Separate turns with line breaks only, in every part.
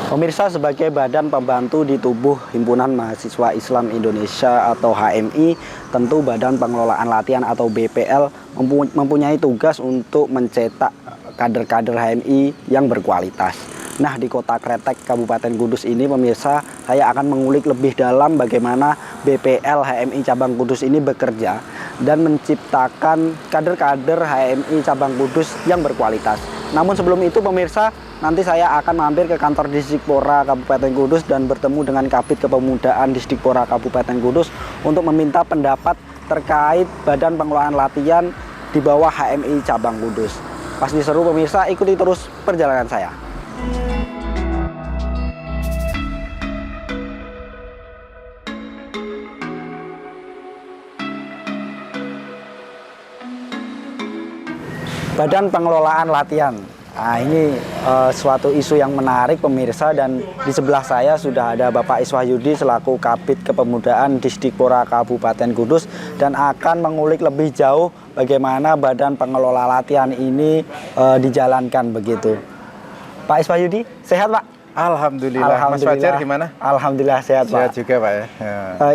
Pemirsa, sebagai badan pembantu di tubuh Himpunan Mahasiswa Islam Indonesia atau HMI, tentu Badan Pengelolaan Latihan atau BPL mempunyai tugas untuk mencetak kader-kader HMI yang berkualitas. Nah, di Kota Kretek, Kabupaten Kudus ini, pemirsa, saya akan mengulik lebih dalam bagaimana BPL HMI Cabang Kudus ini bekerja dan menciptakan kader-kader HMI Cabang Kudus yang berkualitas. Namun sebelum itu, pemirsa, nanti saya akan mampir ke kantor Disdikpora Kabupaten Kudus dan bertemu dengan Kabid Kepemudaan Disdikpora Kabupaten Kudus untuk meminta pendapat terkait Badan Pengelolaan Latihan di bawah HMI Cabang Kudus. Pasti seru, pemirsa, ikuti terus perjalanan saya. Badan Pengelolaan Latihan. Nah, ini suatu isu yang menarik, pemirsa, dan di sebelah saya sudah ada Bapak Iswahyudi selaku Kabid Kepemudaan Disdikpora Kabupaten Kudus dan akan mengulik lebih jauh bagaimana Badan Pengelola Latihan ini dijalankan begitu. Pak Iswahyudi, sehat Pak?
Alhamdulillah. Mas Fajar gimana?
Alhamdulillah sehat Pak.
Sehat juga Pak ya.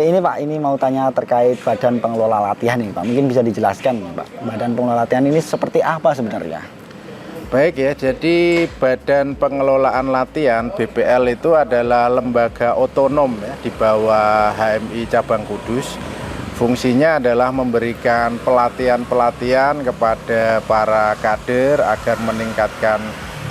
Ini Pak, ini mau tanya terkait Badan Pengelola Latihan ini Pak. Mungkin bisa dijelaskan Pak, Badan Pengelola Latihan ini seperti apa sebenarnya?
Baik ya, jadi Badan Pengelolaan Latihan BPL itu adalah lembaga otonom ya di bawah HMI Cabang Kudus. Fungsinya adalah memberikan pelatihan-pelatihan kepada para kader agar meningkatkan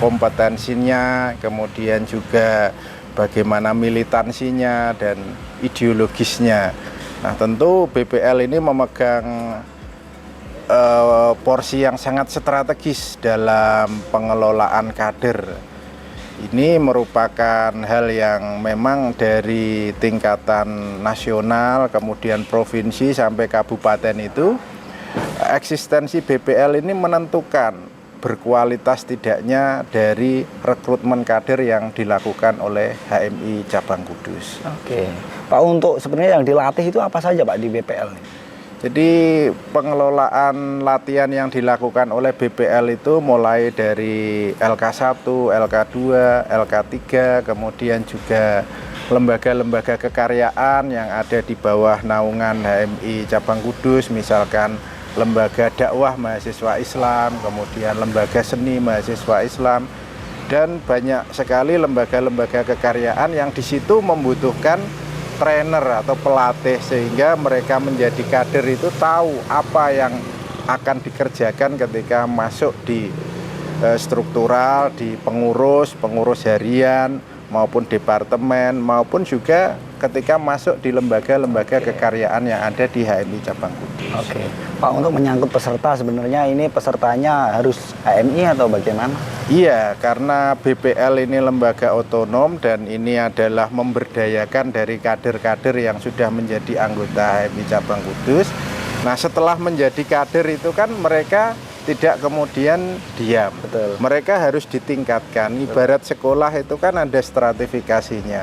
kompetensinya, kemudian juga bagaimana militansinya dan ideologisnya. Nah, tentu BPL ini memegang porsi yang sangat strategis dalam pengelolaan kader. Ini merupakan hal yang memang dari tingkatan nasional, kemudian provinsi sampai kabupaten itu, eksistensi BPL ini menentukan berkualitas tidaknya dari rekrutmen kader yang dilakukan oleh HMI Cabang Kudus.
Oke, Pak, untuk sebenarnya yang dilatih itu apa saja Pak di BPL?
Jadi pengelolaan latihan yang dilakukan oleh BPL itu mulai dari LK1, LK2, LK3, kemudian juga lembaga-lembaga kekaryaan yang ada di bawah naungan HMI Cabang Kudus, misalkan lembaga dakwah mahasiswa Islam, kemudian lembaga seni mahasiswa Islam, dan banyak sekali lembaga-lembaga kekaryaan yang di situ membutuhkan trainer atau pelatih sehingga mereka menjadi kader itu tahu apa yang akan dikerjakan ketika masuk di struktural, di pengurus harian maupun departemen, maupun juga ketika masuk di lembaga-lembaga kekaryaan yang ada di HMI Cabang Kudus.
Oke, Pak, untuk menyangkut peserta, sebenarnya ini pesertanya harus HMI atau bagaimana?
Iya, karena BPL ini lembaga otonom dan ini adalah memberdayakan dari kader-kader yang sudah menjadi anggota HMI Cabang Kudus. Nah, setelah menjadi kader itu kan mereka tidak kemudian diam.
Betul.
Mereka harus ditingkatkan. Ibarat sekolah itu kan ada stratifikasinya.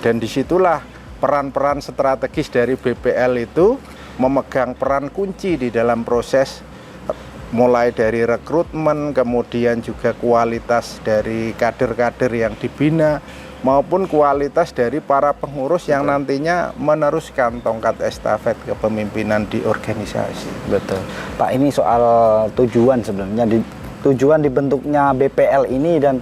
Dan disitulah peran-peran strategis dari BPL itu memegang peran kunci di dalam proses mulai dari rekrutmen, kemudian juga kualitas dari kader-kader yang dibina, maupun kualitas dari para pengurus yang nantinya meneruskan tongkat estafet kepemimpinan di organisasi.
Betul. Pak, ini soal tujuan sebenarnya, tujuan dibentuknya BPL ini dan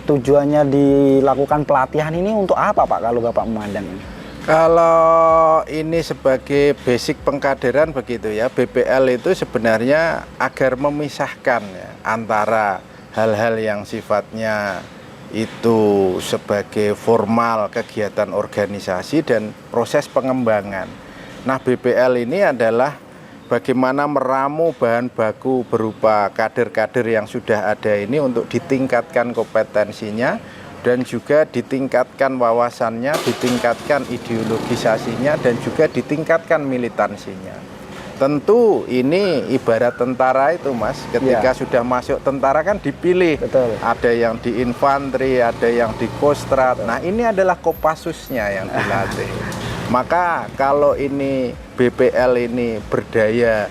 tujuannya dilakukan pelatihan ini untuk apa Pak kalau Bapak memandang ini?
Kalau ini sebagai basic pengkaderan begitu ya, BPL itu sebenarnya agar memisahkan ya, antara hal-hal yang sifatnya itu sebagai formal kegiatan organisasi dan proses pengembangan. Nah, BPL ini adalah bagaimana meramu bahan baku berupa kader-kader yang sudah ada ini untuk ditingkatkan kompetensinya dan juga ditingkatkan wawasannya, ditingkatkan ideologisasinya, dan juga ditingkatkan militansinya. Tentu ini ibarat tentara itu Mas, ketika sudah masuk tentara kan dipilih.
Betul.
Ada yang di infanteri, ada yang di kostrat. Betul. Nah, ini adalah kopassusnya yang dilatih. Maka kalau ini BPL ini berdaya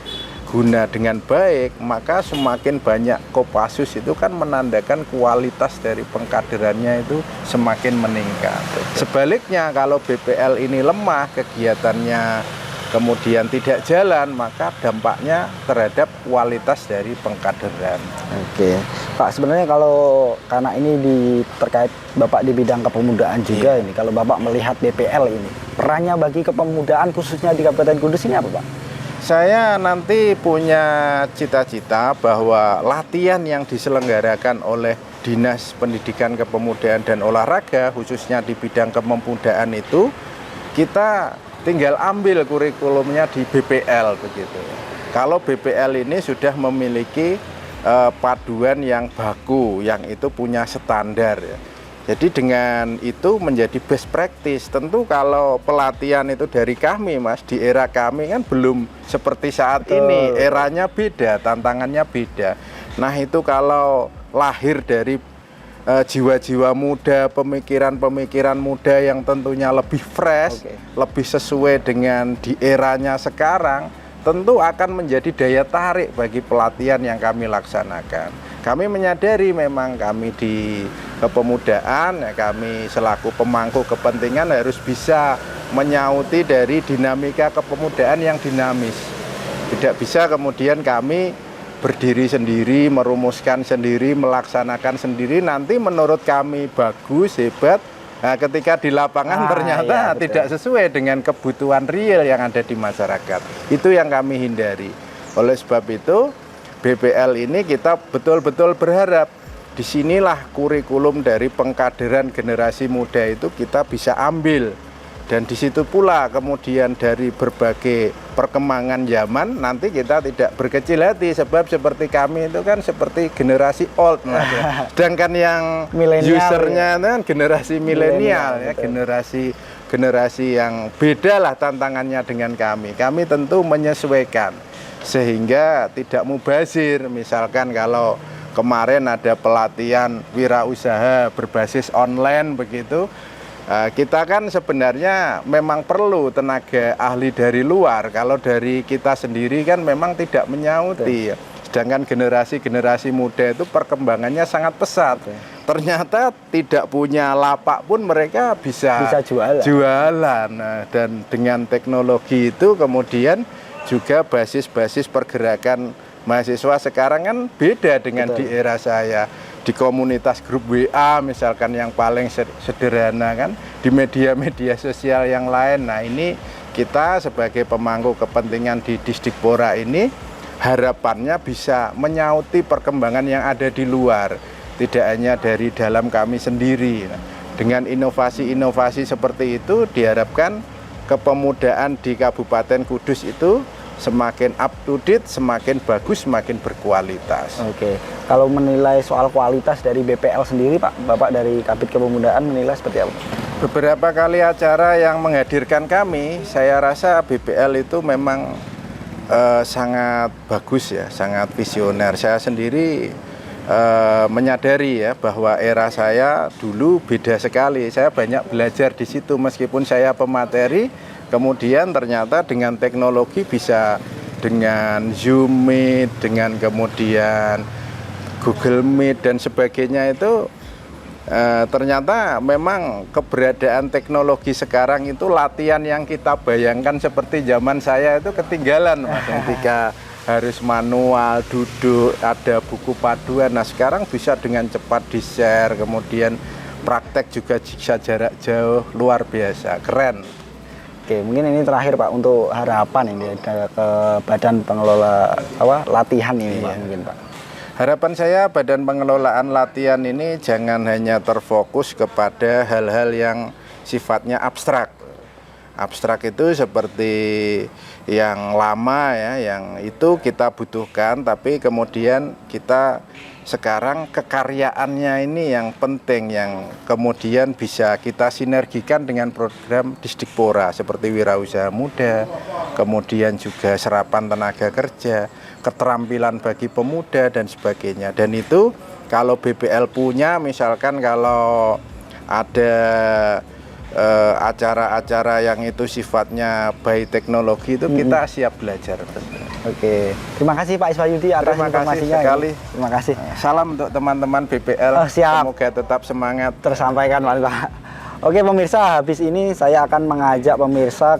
terguna dengan baik, maka semakin banyak Kopassus itu kan menandakan kualitas dari pengkaderannya itu semakin meningkat. Sebaliknya kalau BPL ini lemah, kegiatannya kemudian tidak jalan, maka dampaknya terhadap kualitas dari pengkaderan.
Oke, Pak, sebenarnya kalau karena ini terkait Bapak di bidang kepemudaan juga ini, kalau Bapak melihat BPL ini, perannya bagi kepemudaan khususnya di Kabupaten Kudus ini apa, Pak?
Saya nanti punya cita-cita bahwa latihan yang diselenggarakan oleh Dinas Pendidikan Kepemudaan dan Olahraga, khususnya di bidang kepemudaan itu, kita tinggal ambil kurikulumnya di BPL begitu. Kalau BPL ini sudah memiliki paduan yang baku, yang itu punya standar ya. Jadi dengan itu menjadi best practice. Tentu kalau pelatihan itu dari kami, Mas, di era kami kan belum seperti saat ini. Eranya beda, tantangannya beda. Nah itu kalau lahir dari jiwa-jiwa muda, pemikiran-pemikiran muda yang tentunya lebih fresh, lebih sesuai dengan di eranya sekarang, tentu akan menjadi daya tarik bagi pelatihan yang kami laksanakan. Kami menyadari memang kami di kepemudaan, ya, kami selaku pemangku kepentingan harus bisa menyauti dari dinamika kepemudaan yang dinamis. Tidak bisa kemudian kami berdiri sendiri, merumuskan sendiri, melaksanakan sendiri, nanti menurut kami bagus, hebat. Nah, ketika di lapangan ternyata tidak sesuai dengan kebutuhan real yang ada di masyarakat. Itu yang kami hindari. Oleh sebab itu, BPL ini kita betul-betul berharap disinilah kurikulum dari pengkaderan generasi muda itu kita bisa ambil. Dan di situ pula kemudian dari berbagai perkembangan zaman nanti kita tidak berkecil hati, sebab seperti kami itu kan seperti generasi old, Mas. Sedangkan yang usernya kan generasi milenial ya, generasi yang beda lah tantangannya dengan kami. Kami tentu menyesuaikan sehingga tidak mubazir. Misalkan kalau kemarin ada pelatihan wirausaha berbasis online begitu, kita kan sebenarnya memang perlu tenaga ahli dari luar. Kalau dari kita sendiri kan memang tidak menyauti. Sedangkan generasi muda itu perkembangannya sangat pesat. Ternyata tidak punya lapak pun mereka bisa jualan. Nah, dan dengan teknologi itu kemudian juga basis-basis pergerakan mahasiswa sekarang kan beda dengan di era saya. Di komunitas grup WA misalkan yang paling sederhana kan, di media-media sosial yang lain. Nah ini kita sebagai pemangku kepentingan di Disdikpora ini harapannya bisa menyauti perkembangan yang ada di luar, tidak hanya dari dalam kami sendiri. Nah, dengan inovasi-inovasi seperti itu diharapkan kepemudaan di Kabupaten Kudus itu semakin up to date, semakin bagus, semakin berkualitas.
Oke, kalau menilai soal kualitas dari BPL sendiri, Pak, Bapak dari Kabid Kepemudaan menilai seperti apa?
Beberapa kali acara yang menghadirkan kami, saya rasa BPL itu memang sangat bagus ya, sangat visioner. Saya sendiri menyadari ya bahwa era saya dulu beda sekali. Saya banyak belajar di situ meskipun saya pemateri. Kemudian ternyata dengan teknologi bisa dengan Zoom Meet, dengan kemudian Google Meet dan sebagainya itu ternyata memang keberadaan teknologi sekarang itu latihan yang kita bayangkan seperti zaman saya itu ketinggalan, Mas. Ketika harus manual, duduk, ada buku paduan. Nah sekarang bisa dengan cepat di-share, kemudian praktek juga bisa jarak jauh, luar biasa, keren.
Oke, mungkin ini terakhir Pak untuk harapan ini ke Badan Pengelola latihan ini Pak, mungkin Pak.
Harapan saya Badan Pengelolaan Latihan ini jangan hanya terfokus kepada hal-hal yang sifatnya abstrak. Abstrak itu seperti yang lama ya, yang itu kita butuhkan, tapi kemudian kita sekarang kekaryaannya ini yang penting, yang kemudian bisa kita sinergikan dengan program Disdikpora seperti wirausaha muda, kemudian juga serapan tenaga kerja, keterampilan bagi pemuda dan sebagainya. Dan itu kalau BPL punya, misalkan kalau ada acara-acara yang itu sifatnya by teknologi itu kita siap belajar.
Oke, terima kasih Pak Iswayudi atas
Terima kasih
informasinya.
sekali.
Terima kasih.
Salam untuk teman-teman BPL.
Oh, siap.
Semoga tetap semangat.
Tersampaikan Pak. Oke pemirsa, habis ini saya akan mengajak pemirsa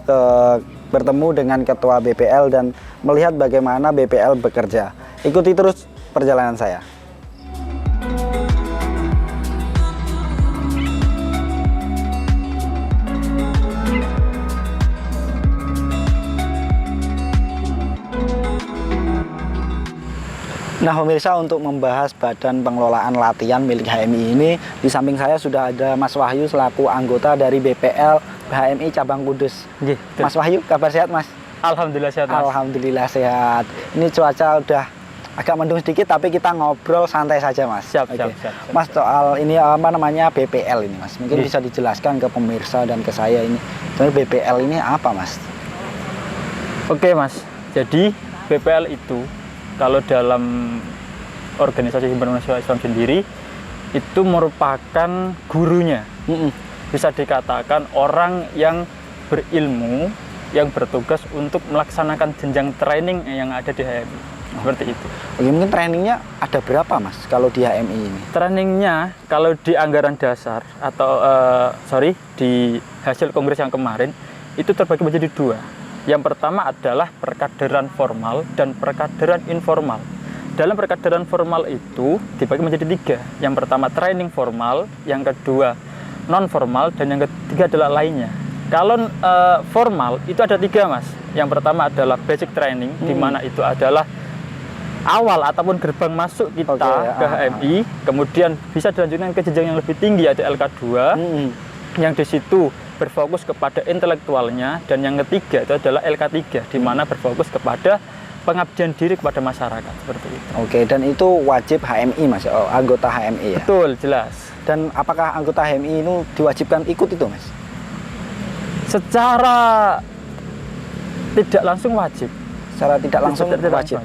bertemu dengan Ketua BPL dan melihat bagaimana BPL bekerja. Ikuti terus perjalanan saya. Nah pemirsa, untuk membahas badan pengelolaan latihan milik HMI ini, di samping saya sudah ada Mas Wahyu selaku anggota dari BPL HMI Cabang Kudus. Mas Wahyu, kabar sehat Mas?
Alhamdulillah sehat Mas.
Alhamdulillah sehat. Ini cuaca udah agak mendung sedikit tapi kita ngobrol santai saja Mas.
Siap.
Mas, soal ini apa namanya BPL ini Mas, mungkin bisa dijelaskan ke pemirsa dan ke saya ini. Sebenarnya BPL ini apa Mas?
Oke Mas, jadi BPL itu kalau dalam organisasi himpunan mahasiswa Islam sendiri itu merupakan gurunya. Bisa dikatakan orang yang berilmu yang bertugas untuk melaksanakan jenjang training yang ada di HMI. Seperti itu.
Oke, mungkin trainingnya ada berapa Mas kalau di HMI ini?
Trainingnya kalau di anggaran dasar atau di hasil kongres yang kemarin itu terbagi menjadi dua. Yang pertama adalah perkaderan formal dan perkaderan informal. Dalam perkaderan formal itu dibagi menjadi tiga. Yang pertama training formal, yang kedua non formal, dan yang ketiga adalah lainnya. Kalau formal itu ada tiga Mas. Yang pertama adalah basic training, di mana itu adalah awal ataupun gerbang masuk kita ke HMI. Kemudian bisa dilanjutkan ke jenjang yang lebih tinggi, yaitu LK2, yang di situ berfokus kepada intelektualnya, dan yang ketiga itu adalah LK3, di mana berfokus kepada pengabdian diri kepada masyarakat, seperti itu.
Oke, dan itu wajib HMI Mas, anggota HMI ya?
Betul, jelas.
Dan apakah anggota HMI itu diwajibkan ikut itu Mas?
Secara tidak langsung wajib.
Secara tidak langsung wajib.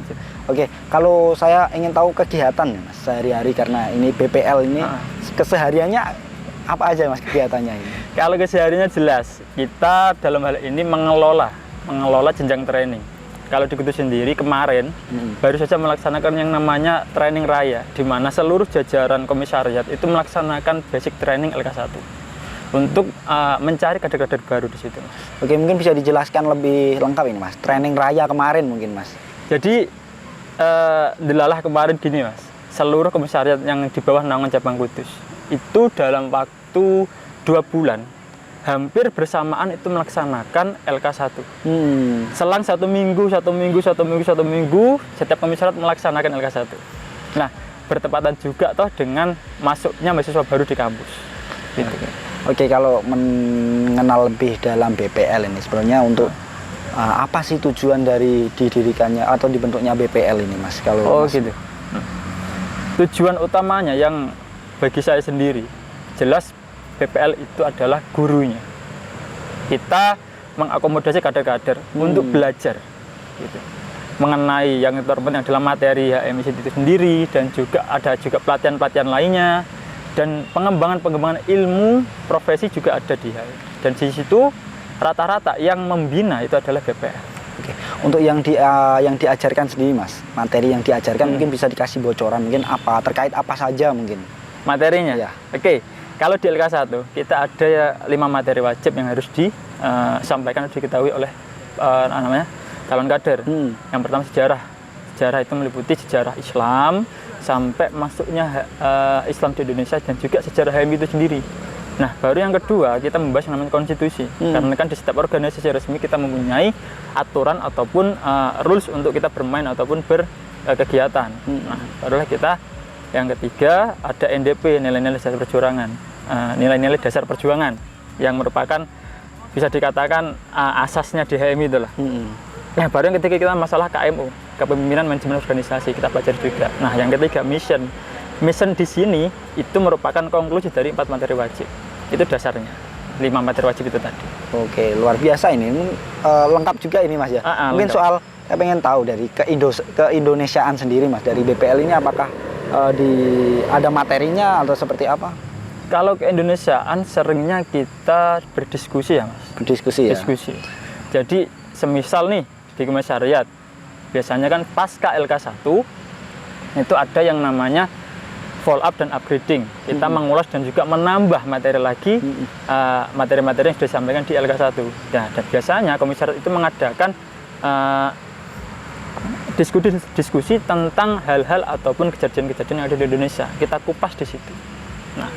Oke, kalau saya ingin tahu kegiatan Mas sehari-hari, karena ini BPL ini kesehariannya apa aja Mas kegiatannya ini?
Kalau kesehariannya jelas, kita dalam hal ini mengelola jenjang training. Kalau di Kudus sendiri kemarin baru saja melaksanakan yang namanya training raya, di mana seluruh jajaran komisariat itu melaksanakan basic training LK1 untuk mencari kader-kader baru di situ, Mas.
Oke, mungkin bisa dijelaskan lebih lengkap ini Mas, training raya kemarin mungkin Mas.
Jadi delalah kemarin gini Mas, seluruh komisariat yang di bawah naungan Cabang Kudus itu dalam waktu 2 bulan hampir bersamaan itu melaksanakan LK1. Selang satu minggu, setiap komisariat melaksanakan LK1. Nah, bertepatan juga toh dengan masuknya mahasiswa baru di kampus. Gitu.
Oke, kalau mengenal lebih dalam BPL ini sebenarnya untuk apa sih tujuan dari didirikannya atau dibentuknya BPL ini Mas? Kalau
gitu. Tujuan utamanya yang bagi saya sendiri jelas BPL itu adalah gurunya. Kita mengakomodasi kader-kader untuk belajar gitu, mengenai yang terpenting adalah materi HMI itu sendiri, dan juga ada pelatihan-pelatihan lainnya, dan pengembangan ilmu profesi juga ada di HMI. Dan di situ rata-rata yang membina itu adalah BPL.
Oke. Untuk yang diajarkan sendiri Mas, materi yang diajarkan mungkin bisa dikasih bocoran, mungkin apa terkait apa saja mungkin
materinya?
Ya.
Oke. Kalau di LK1 kita ada 5 materi wajib yang harus disampaikan, harus diketahui oleh calon kader. Yang pertama sejarah. Sejarah itu meliputi sejarah Islam sampai masuknya Islam di Indonesia, dan juga sejarah HMI itu sendiri. Nah, baru yang kedua kita membahas yang namanya konstitusi. Karena kan di setiap organisasi resmi kita mempunyai aturan ataupun rules untuk kita bermain ataupun berkegiatan. Nah, barulah kita yang ketiga ada NDP, nilai-nilai dasar perjuangan. Nilai-nilai dasar perjuangan yang merupakan bisa dikatakan asasnya di HMI itulah. Nah, baru yang ketiga kita masalah KMU, kepemimpinan manajemen organisasi, kita pelajari juga. Nah, yang ketiga mission di sini itu merupakan konklusi dari 4 materi wajib. Itu dasarnya 5 materi wajib itu tadi. Oke,
luar biasa ini. Lengkap juga ini Mas ya. Mungkin lengkap. Soal saya pengen tahu dari keindonesiaan sendiri Mas, dari BPL ini apakah ada materinya atau seperti apa?
Kalau keindonesiaan seringnya kita berdiskusi ya Mas.
Berdiskusi ya?
Diskusi. Jadi semisal nih di komisariat biasanya kan pasca LK1 itu ada yang namanya follow up dan upgrading. Kita mengulas dan juga menambah materi lagi, materi-materi yang sudah disampaikan di LK1. Nah, dan biasanya komisariat itu mengadakan diskusi tentang hal-hal ataupun kejadian-kejadian yang ada di Indonesia. Kita kupas di situ. Nah,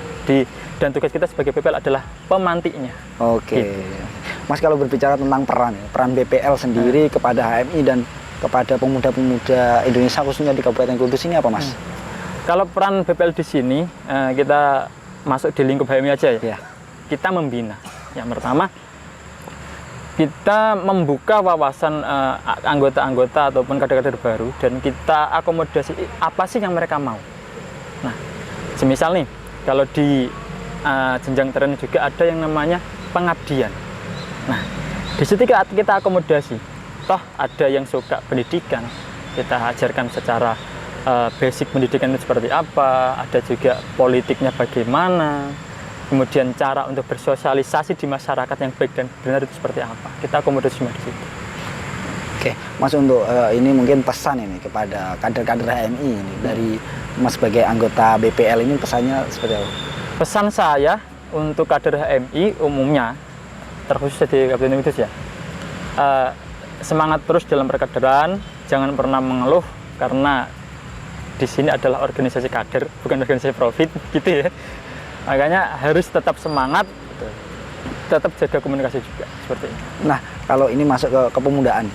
dan tugas kita sebagai BPL adalah pemantiknya.
Oke.
Gitu.
Mas, kalau berbicara tentang peran BPL sendiri kepada HMI dan kepada pemuda-pemuda Indonesia khususnya di Kabupaten Kudus ini apa, Mas?
Kalau peran BPL di sini, kita masuk di lingkup HMI aja ya.
Ya.
Kita membina. Yang pertama, kita membuka wawasan anggota-anggota ataupun kader-kader baru dan kita akomodasi apa sih yang mereka mau. Nah, semisal nih, kalau di jenjang terani juga ada yang namanya pengabdian. Nah, di situ kita akomodasi. Toh ada yang suka pendidikan, kita ajarkan secara basic pendidikan itu seperti apa, ada juga politiknya bagaimana, kemudian cara untuk bersosialisasi di masyarakat yang baik dan benar itu seperti apa. Kita akomodasi di situ.
Oke, Mas, untuk ini mungkin pesan ini kepada kader-kader HMI ini dari Mas sebagai anggota BPL ini pesannya seperti apa?
Pesan saya untuk kader HMI umumnya, terkhusus di Kabupaten Kudus ya, semangat terus dalam perkaderan, jangan pernah mengeluh karena di sini adalah organisasi kader, bukan organisasi profit, gitu ya. Makanya harus tetap semangat, tetap jaga komunikasi juga seperti ini.
Nah, kalau ini masuk ke kepemudaan,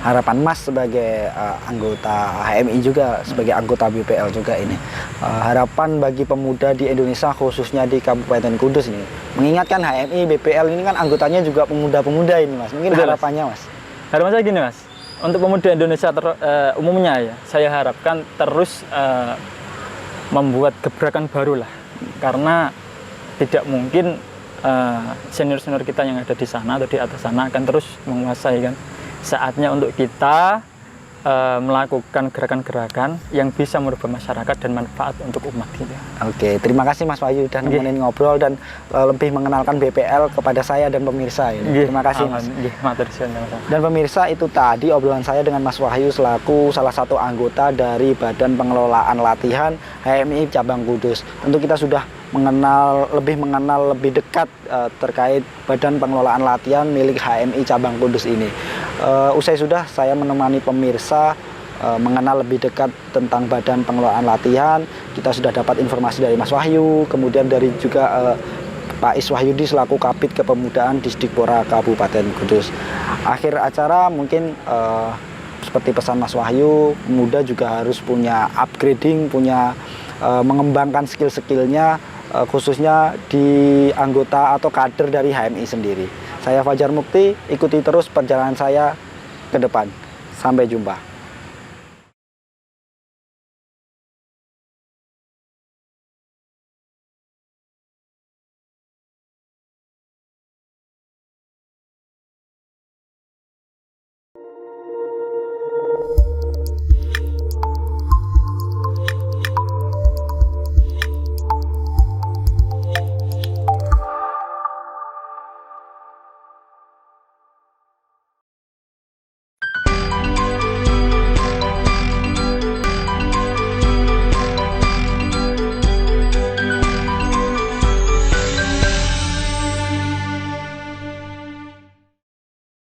harapan Mas sebagai anggota HMI juga, sebagai anggota BPL juga ini, harapan bagi pemuda di Indonesia khususnya di Kabupaten Kudus ini, mengingatkan HMI, BPL ini kan anggotanya juga pemuda-pemuda ini, Mas. Mungkin
betul,
harapannya, Mas.
Harapan saya gini, Mas. Untuk pemuda Indonesia umumnya ya, saya harapkan terus membuat gebrakan baru lah, karena tidak mungkin senior-senior kita yang ada di sana atau di atas sana akan terus menguasai kan. Saatnya untuk kita melakukan gerakan-gerakan yang bisa merubah masyarakat dan manfaat untuk umat kita.
Oke, terima kasih Mas Wahyu dan nemenin ngobrol dan lebih mengenalkan BPL kepada saya dan pemirsa ini. Terima kasih, Mas. Dan pemirsa, itu tadi obrolan saya dengan Mas Wahyu selaku salah satu anggota dari Badan Pengelolaan Latihan HMI Cabang Kudus. Tentu kita sudah mengenal lebih dekat terkait Badan Pengelolaan Latihan milik HMI Cabang Kudus ini. Usai sudah saya menemani pemirsa mengenal lebih dekat tentang Badan Pengelolaan Latihan. Kita sudah dapat informasi dari Mas Wahyu, kemudian dari juga Pak Iswahyudi selaku Kabid Kepemudaan Disdikpora Kabupaten Kudus. Akhir acara mungkin seperti pesan Mas Wahyu, pemuda juga harus punya upgrading, punya mengembangkan skill-skillnya, khususnya di anggota atau kader dari HMI sendiri. Saya Fajar Mukti, ikuti terus perjalanan saya ke depan. Sampai jumpa.